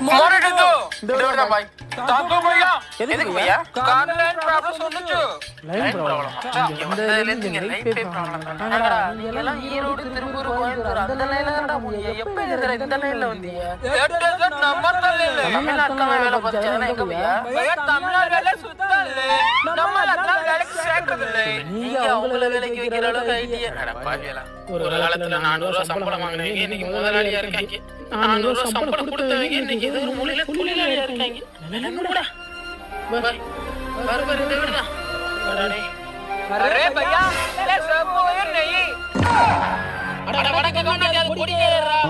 monitor दो इधर का भाई ताको भैया எதுக்கு भैया கார்லைன் ப்ராப்ளம் சொல்லுச்சு லைன் ப்ராப்ளம் வந்ததுல இருந்து லைன் பே ப்ராப்ளம் தானடா நீங்க எல்லாம் ஈரோடு திருப்பூர் கோயம்புத்தூர் அந்த லைன்ல தான்டா போறீங்க எப்ப இந்த லைன்ல வந்தீங்க ஏட்டது நம்ம தல்ல தமிழ்நாட்டுல வேலை பார்த்தா எங்க भैया भैया தமிழ்நாடு வேலை சுத்தல்ல நம்ம அதெல்லாம் வேலைக்கு சேர்க்கிறது இல்ல நீங்க அவங்கள வேலைக்கு வைக்கிற அளவுக்கு ஐடியா அட பாவியலா ஒரு காலத்துல 400 ரூபாய் சம்பளம் வாங்குனீங்க இன்னைக்கு முதலாளியா இருக்காங்க 400 ரூபாய் சம்பளம் கொடுத்தவங்க இன்னைக்கு ஏதோ ஒரு மூலையில தொழிலாளியா இருக்காங்க என்னடா बार-बार इधर ना अरे भैया ले सब वो नहीं अड़ा बड़ा का गाना क्या कोड़ी कर रहा